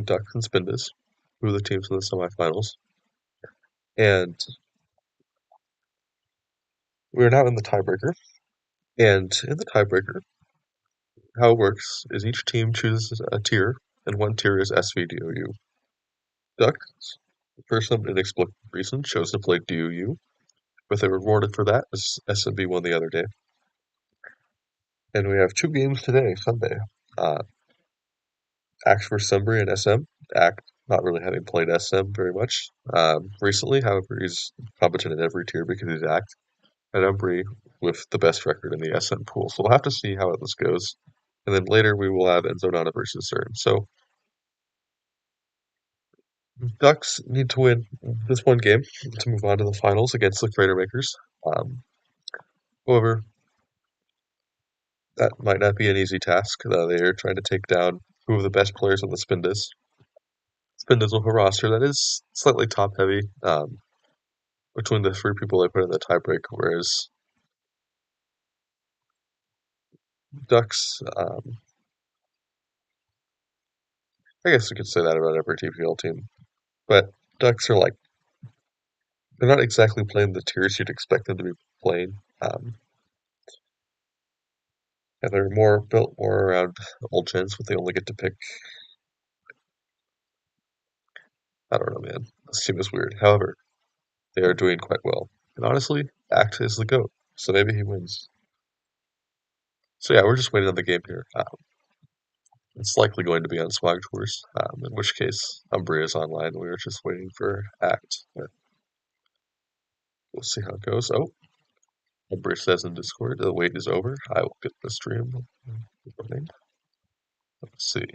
Ducks and Spindus, who are the teams in the semifinals. And we're now in the tiebreaker. And in the tiebreaker, how it works is each team chooses a tier, and one tier is SVDOU. Ducks, for some inexplicable reason, chose to play DOU, but they were rewarded for that as SMB won the other day. And we have two games today, Sunday. ACT versus UMBRY and SM. ACT not really having played SM very much recently, however, he's competent in every tier because he's ACT. And UMBRY with the best record in the SM pool. So we'll have to see how this goes. And then later we will have Enzonana versus CERN. So Ducks need to win this one game to move on to the finals against the Crater Makers. However, that might not be an easy task. They are trying to take down two of the best players on the Spindus. Spindus with a roster that is slightly top heavy between the three people they put in the tiebreak, whereas Ducks, I guess you could say that about every TPL team, but Ducks are they're not exactly playing the tiers you'd expect them to be playing. And they're built more around old gens, but they only get to pick. I don't know, man. This team is weird. However, they are doing quite well. And honestly, Act is the GOAT, so maybe he wins. So yeah, we're just waiting on the game here. It's likely going to be on Swag Tours, in which case Umbria is online. We were just waiting for Act. But we'll see how it goes. Oh, Umbria says in Discord, the wait is over. I will get the stream running. Let's see.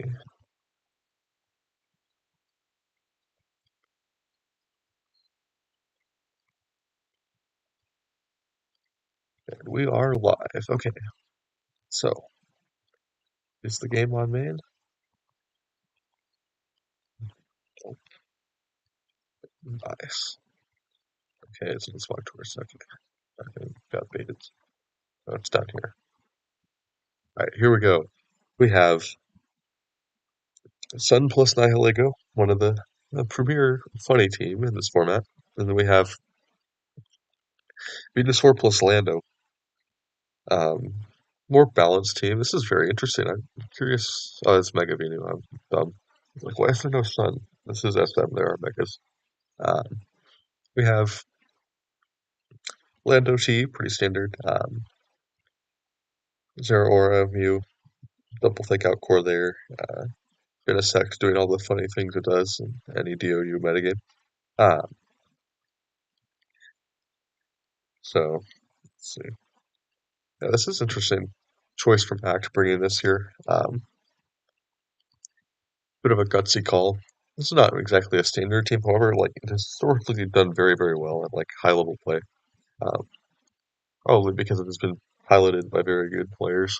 And we are live. Okay, so is the game on, man? Oh, nice. Okay, it's in Swag Tours. Okay, got baited. Oh, it's down here. All right, here we go. We have Sun plus Nihilego, one of the premier funny team in this format. And then we have Venusaur plus Lando. Um, More balanced team. This is very interesting. I'm curious. Oh, it's Mega Venu. I'm dumb. Like, why is there no Sun? This is SM. There are Megas. Um, we have Lando T, pretty standard. Zero Aura, Mew, double Think Out Core there. Genesect doing all the funny things it does in any DOU metagame. Um, so, let's see. Yeah, this is interesting choice from Act bringing this here. Bit of a gutsy call. This is not exactly a standard team, however, it has historically done very, very well at high level play. Um, Probably because it has been piloted by very good players.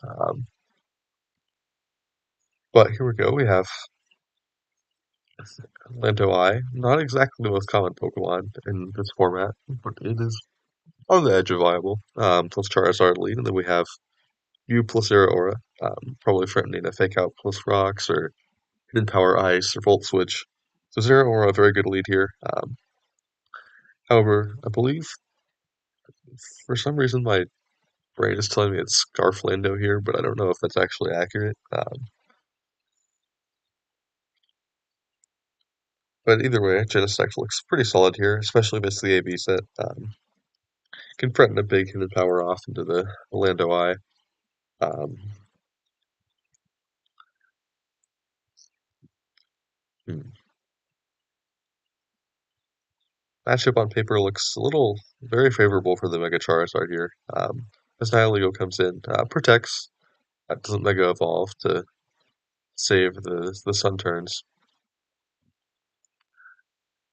But here we go. We have Lanto I, not exactly the most common Pokemon in this format, but it is on the edge of viable. Plus Charizard lead, and then we have U plus Aura, probably threatening a Fake Out plus Rocks or Hidden Power Ice or Volt Switch. So Zero Aura, a very good lead here. However, I believe for some reason my brain is telling me it's Scarflando here, but I don't know if that's actually accurate. But either way, Genesect looks pretty solid here, especially against the AB set. Can threaten a big hidden power off into the Lando Eye. Um, hmm. Matchup on paper looks very favorable for the Mega Charizard here. As Nihilego comes in, protects, doesn't Mega Evolve to save the Sun turns.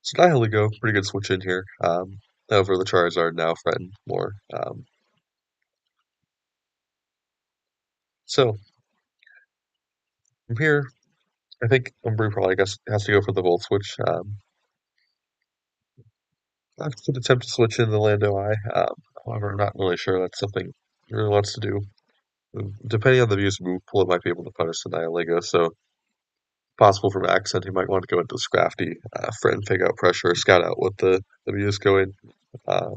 So Nihilego, pretty good switch in here. However, the Charizard now threatened more. So from here, I think Umbry probably has to go for the Volt Switch. I could attempt to switch in the Lando Eye. However, I'm not really sure that's something he really wants to do. Depending on the view's move pool, it might be able to punish the Nihilego. So Possible from accent, he might want to go into Scrafty, friend, fake out pressure, scout out what the view is going. Uh,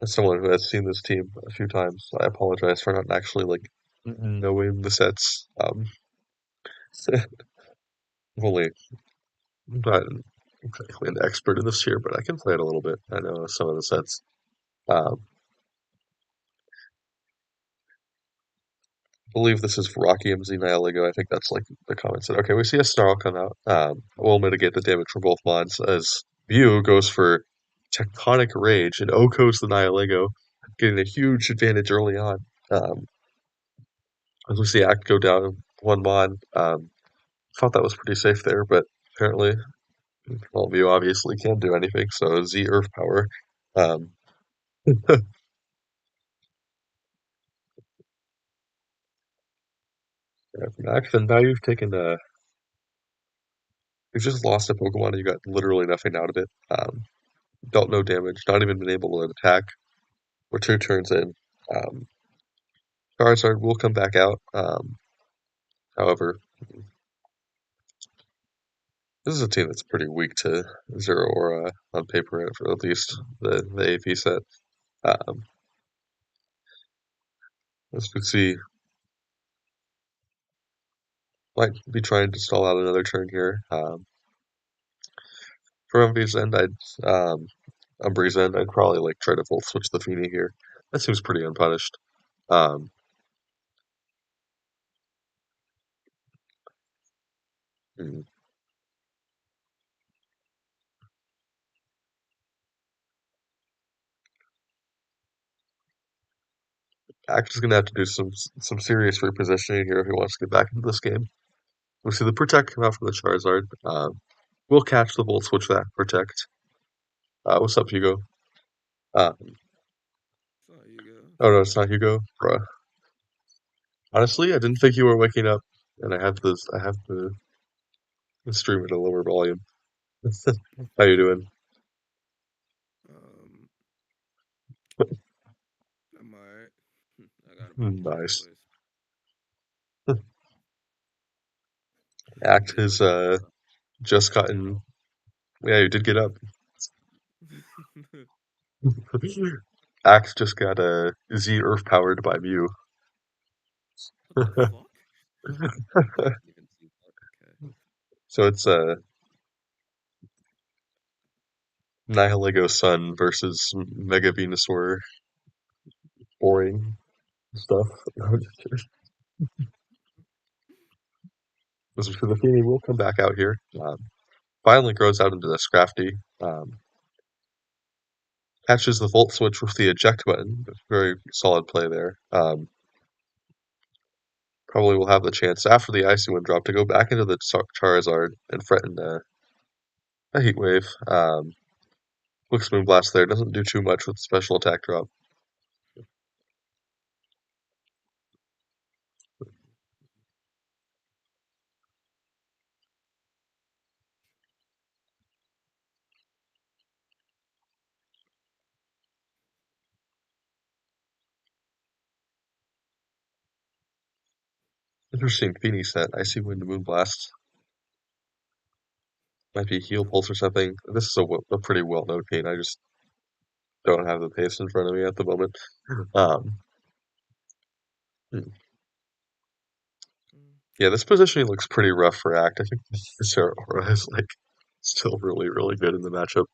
as someone who has seen this team a few times, I apologize for not actually like knowing the sets. I'm only not exactly an expert in this here, but I can play it a little bit. I know some of the sets. Um, I believe this is Rocky MZ Nihilego. I think that's like the comment said. Okay, we see a Snarl come out. We'll mitigate the damage from both mods as View goes for Tectonic Rage and Oko's the Nihilego, getting a huge advantage early on. Um, as we see Act go down one mod. Thought that was pretty safe there, but apparently, well, View obviously can't do anything, so Z Earth Power. Um, Max, and now you've taken you've just lost a Pokemon and you got literally nothing out of it. Dealt no damage, not even been able to attack. We're 2 turns in. Um, Charizard will come back out. However, this is a team that's pretty weak to Zero Aura on paper, for at least the AP set. Um, as we see, might be trying to stall out another turn here. For MV's end, Umbree's end, I'd probably like try to full switch the Feeny here. That seems pretty unpunished. Um, hmm, Act is going to have to do some serious repositioning here if he wants to get back into this game. We see the Protect come out from the Charizard. We'll catch the Volt Switch that Protect. What's up, Hugo? Uh, So you go. oh no, it's not Hugo. Bruh. Honestly, I didn't think you were waking up, and I have this. I have the stream at a lower volume. How you doing? Um, I'm alright. I got a bit of a hoarse Nice. voice. Act Did has wake up though. just gotten. Yeah, you did get up. Act just got a Z Earth powered by Mew. What the fuck? I didn't even see that. Okay. So it's Nihilego Sun versus Mega Venusaur. Boring stuff. So the Feeny will come back out here. Finally grows out into the Scrafty. Catches the Volt Switch with the eject button. Very solid play there. Probably will have the chance after the Icy Wind drop to go back into the Charizard and threaten a Heat Wave. Quick Moonblast there. Doesn't do too much with the special attack drop. Interesting Feeny set. Icy Wind Moonblast. Might be Heal Nope. Pulse or something. This is a pretty well-known Feeny. I just don't have the pace in front of me at the moment. Um, hmm. Mm, Yeah, this positioning looks pretty rough for Act. I think Sarah Aura is like still really, really good in the matchup.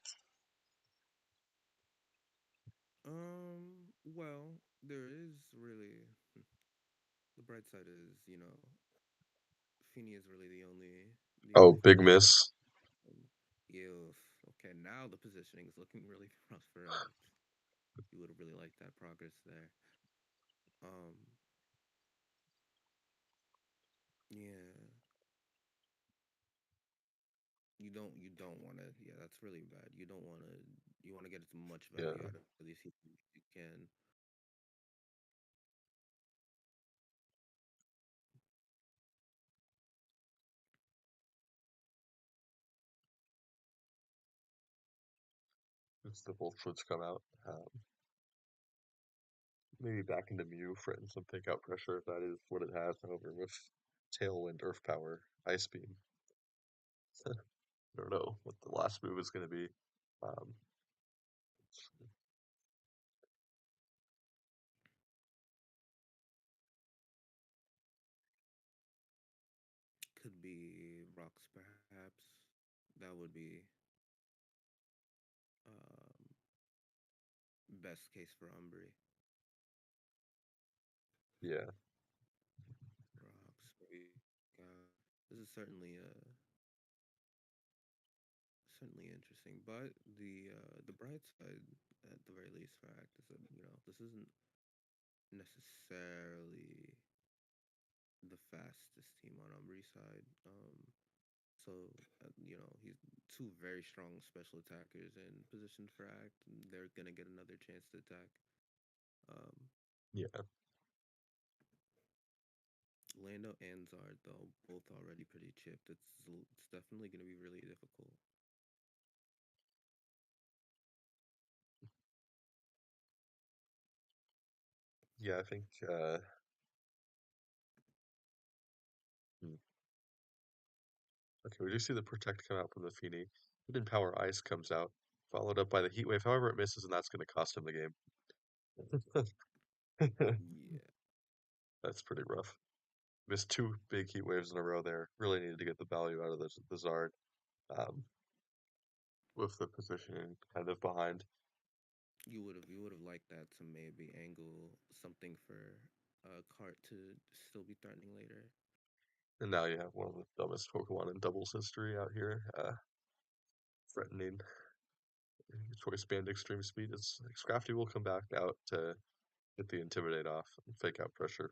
well, there is really the bright side is, Fini is really the Oh, only big threat. miss. If okay, now the positioning is looking really rough for Act. You would have really liked that progress there. Um, yeah, you don't want to. Yeah, that's really bad. You don't want to. You want to get as much value Yeah, out of these people as you can. it's the both foots come out. maybe back into Mew, threaten some fake out pressure if that is what it has. However, with Tailwind, Earth Power, Ice Beam, I don't know what the last move is going to be. Um, Could be rocks, perhaps. That would be um, best case for Umbry. yeah, Rocks, maybe. This is certainly interesting. But the bright side, at the very least, for Act is that this isn't necessarily the fastest team on Umbree's side. So he's two very strong special attackers in position for Act. And they're gonna get another chance to attack. Um, yeah, Lando and Zard, though, both already pretty chipped. It's definitely gonna be really difficult. yeah. I think. Hmm. Okay, we do see the Protect come out from the Feeny. Hidden Power Ice comes out, followed up by the Heat Wave. However, it misses, and that's going to cost him the game. Yeah, That's pretty rough. Missed two big Heat Waves in a row there. Really needed to get the value out of the Zard. Um, with the positioning kind of behind. you would have liked that to maybe angle something for Cart to still be threatening later. And now you have one of the dumbest Pokemon in doubles history out here, threatening Choice Band Extreme Speed. It's Scrafty will come back out to get the Intimidate off and fake out pressure.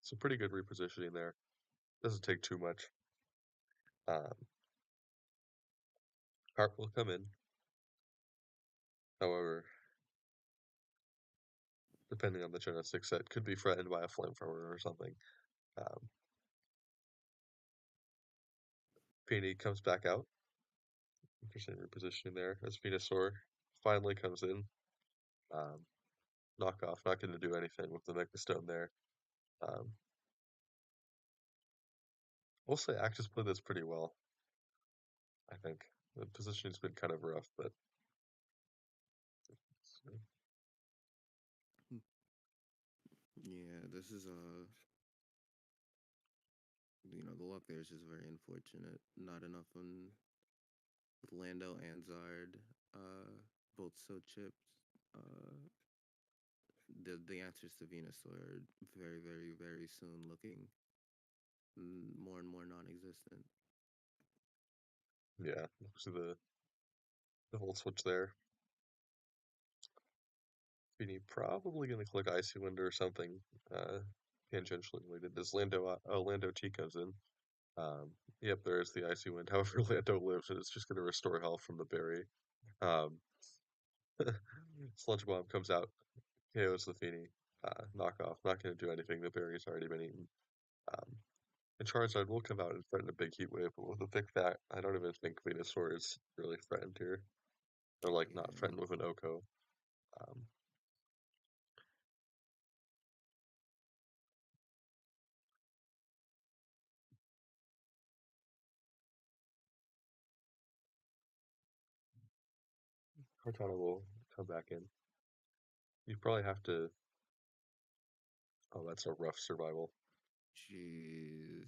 It's a pretty good repositioning there. Doesn't take too much. Um, Harp will come in. However, depending on the Genestic set, could be threatened by a Flamethrower or something. Um, Peony comes back out. Interesting repositioning there as Venusaur finally comes in. Um, Knockoff, not going to do anything with the Mega Stone there. Um, we'll say Actus played this pretty well, I think. The positioning's been kind of rough, but Hmm. Yeah, this is the luck there is just very unfortunate. Not enough on with Lando and Zard, both so chipped. Uh, the answers to Venusaur are very, very, very soon looking more and more non-existent. yeah, see the whole switch there. Feeny probably going to click Icy Wind or something tangentially related. As Lando T comes in. Yep, there is the Icy Wind. However, Lando lives, and it's just going to restore health from the berry. Um, Sludge Bomb comes out, KOs the Feeny. Knockoff, not going to do anything. The berry's already been eaten. Um, and Charizard will come out and threaten a big heat wave, but with a thick that, I don't even think Venusaur is really threatened here. Or like not Yeah, threatened with an Oko. Um, Cortana will come back in. You probably have to. Oh, that's a rough survival. jeez.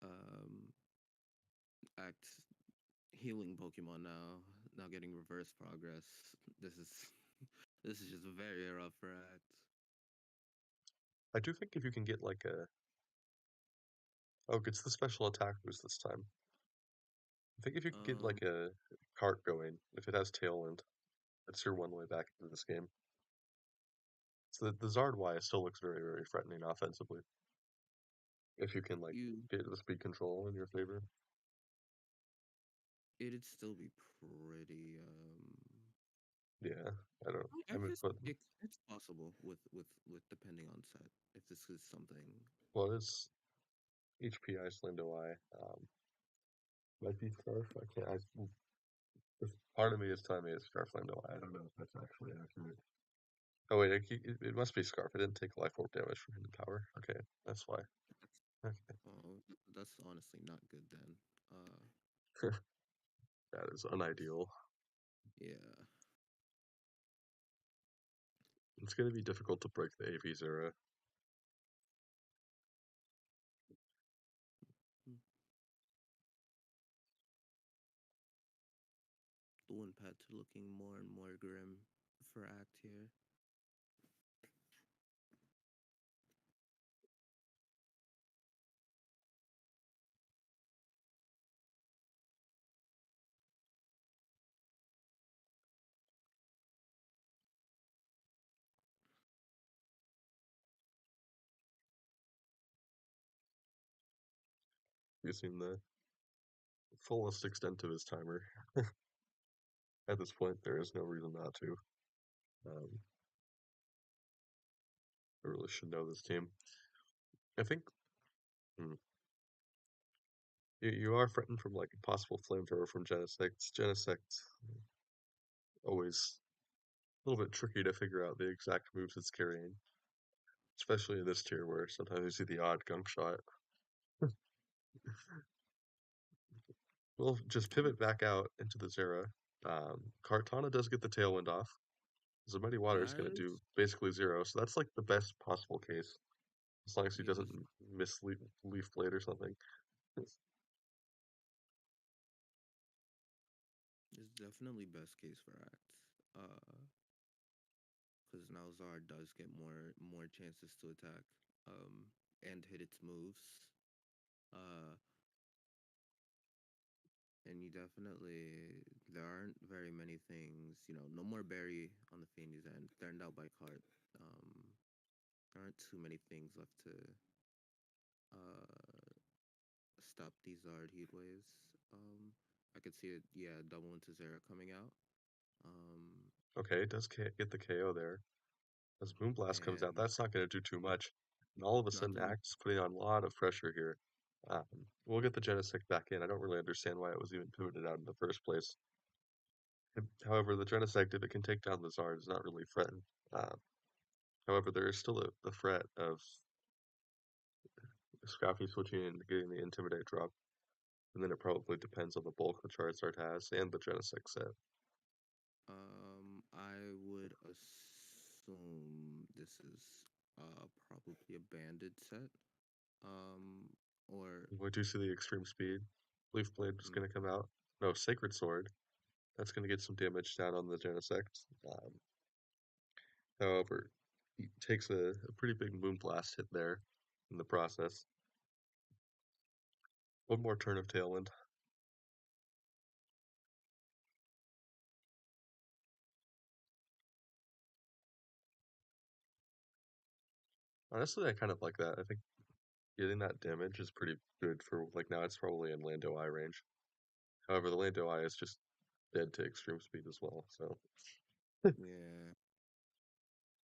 um, Act healing Pokemon now getting reverse progress. This is just very rough for Act. I do think if you can get like a. Oh, it gets the special attack boost this time. I think if you can get Um, like a cart going, if it has Tailwind, that's your one way back into this game. So the Zard Y still looks very, very threatening offensively. If you can like you get the speed control in your favor. it'd still be pretty. Yeah, I don't. I I mean, guess but it's possible with depending on set if this is something. well, it's HP Iceland OI. Might be Scarf. I can't. Part of me is telling me it's Scarfland OI. I don't know if that's actually accurate. Oh wait, it must be Scarf. It didn't take life orb damage from hidden power. Okay, that's why. Okay. Oh, that's honestly not good then. Uh, That is unideal. yeah. It's gonna be difficult to break the AV Zera. Hmm. The one patch looking more and more grim for Act here. Using the fullest extent of his timer. At this point, there is no reason not to. Um, I really should know this team. I think hmm, you are threatened from like a possible flamethrower from Genesect. Genesect always a little bit tricky to figure out the exact moves it's carrying, especially in this tier where sometimes you see the odd gunk shot. We'll just Oh, pivot back out into the Zera. Kartana does get the tailwind off. The Mighty Water is going to do that basically zero, so that's like the best possible case, as long as he yeah, doesn't this miss Leaf Blade or something. is definitely best case for Act. Because now Zard does get more chances to attack, and hit its moves. Uh, and you definitely there aren't very many things, no more berry on the Fiendy's end, turned out by cart. Um, there aren't too many things left to uh stop these Zard heat waves. I could see it, yeah, double into Zera coming out. Um, Okay, it does get the KO there. As Moonblast comes out, and that's not going to do too much. And all of a sudden, nothing. Act's putting on a lot of pressure here. We'll get the Genesect back in. I don't really understand why it was even pivoted out in the first place. However, the Genesect, if it can take down the Zard, is not really threatened. Uh, However, there is still a threat of Scrappy switching and getting the Intimidate drop. And then it probably depends on the bulk the Charizard has and the Genesect set. I would assume this is probably a banded set. Um, or Would you see the extreme speed? Leaf Blade is mm, going to come out. No, Sacred Sword. That's going to get some damage down on the Genesect. However, he takes a pretty big Moonblast hit there in the process. One more turn of Tailwind. Honestly, I kind of like that. I think getting that damage is pretty good for, like, now it's probably in Lando Eye range. However, the Lando Eye is just dead to extreme speed as well, so. yeah.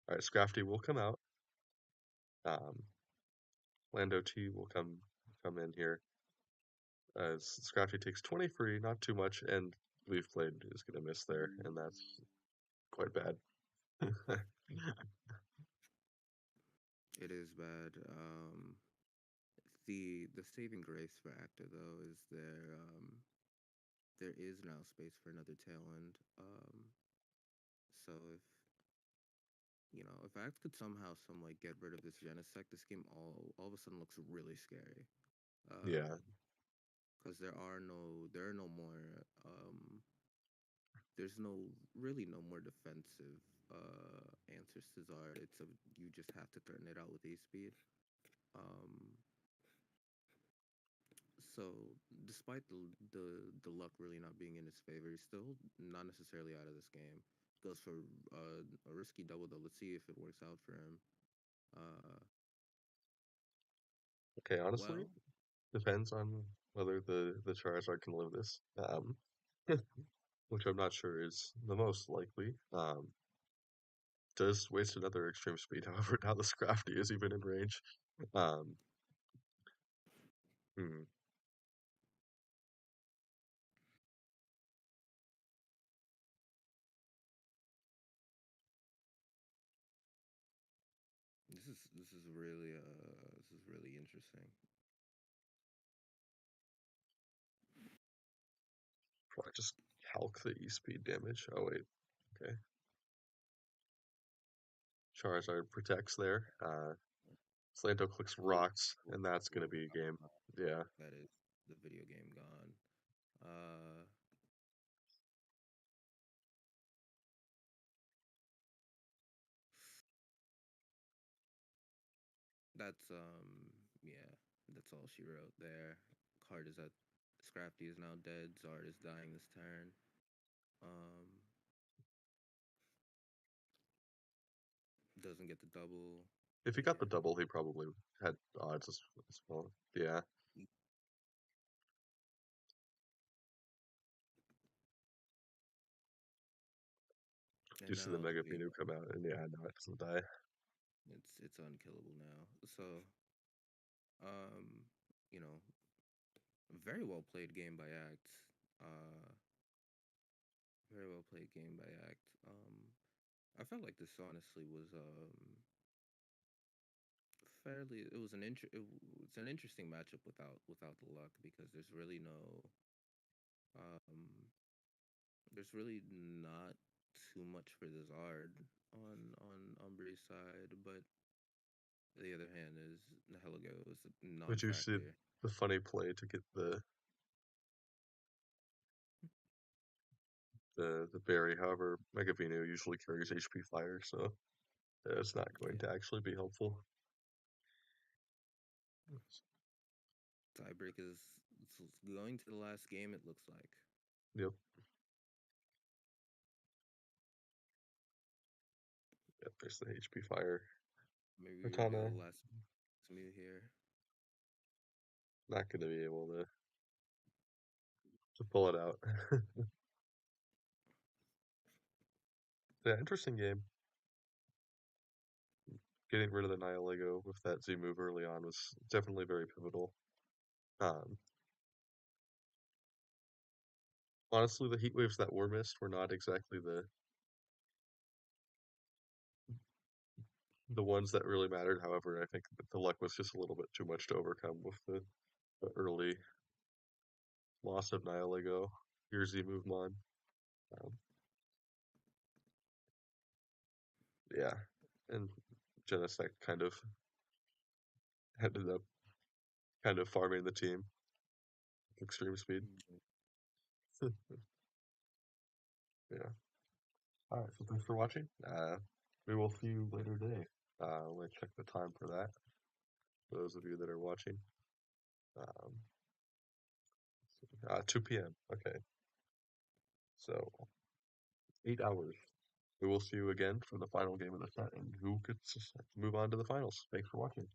Alright, Scrafty will come out. Um, Lando T will come in here as Scrafty takes 20 free, not too much, and Leaf Blade is going to miss there, and that's quite bad. It is bad. The saving grace for Actor though is there is now space for another tailwind. So if Act could somehow some like get rid of this Genesect, this game all of a sudden looks really scary. Yeah, Because there are no more there's no more defensive answers to Zard. You just have to threaten it out with A speed. Um, so despite the luck really not being in his favor, he's still not necessarily out of this game. Goes for a risky double though. Let's see if it works out for him. Uh, okay, honestly, well, depends on whether the Charizard can live this, which I'm not sure is the most likely. Does waste another extreme speed, however, now the Scrafty is even in range. Um, hmm. really interesting. Probably just calc the E-speed damage. Oh wait, okay. Charizard protects there. Slanto clicks Cool. rocks, Cool. and that's gonna Cool. be a game. Yeah. That is the video game gone. Uh, that's yeah, that's all she wrote there. Card is at Scrafty is now dead. Zard is dying this turn. Um, doesn't get the double. If he got the Yeah. double, he probably had odds as well. Yeah. Do you And see the now Mega we Pinu come out? And yeah, no, it doesn't die. it's unkillable now. So um, you know, very well played game by Act. Uh, very well played game by Act. I felt like this honestly was fairly. It's an interesting matchup without the luck because um there's really not too much for the Zard on Umbre's side, but the other hand is Heligo is a Would you see non-factor. the funny play to get the berry? However, Mega Pinu usually carries HP fire, so it's not going Yeah, to actually be helpful. tiebreak is it's going to the last game. It looks like. Yep, yep. There's the HP fire. Maybe we reveal Katana last Mew here. not going to be able to pull it out. Yeah, interesting game. Getting rid of the Nihilego with that Z move early on was definitely very pivotal. Um, Honestly, the heat waves that were missed were not exactly the ones that really mattered. However, I think that the luck was just a little bit too much to overcome with the early loss of Nihilego. Your Z move mon. Um, yeah, and Genesect kind of ended up kind of farming the team. Extreme speed. Mhm. Yeah. All right. So thanks for watching. We will see you later today. Let me check the time for that. For those of you that are watching. Um, 2 p.m. Okay. So 8 hours. We will see you again for the final game of the set and who gets to move on to the finals. Thanks for watching.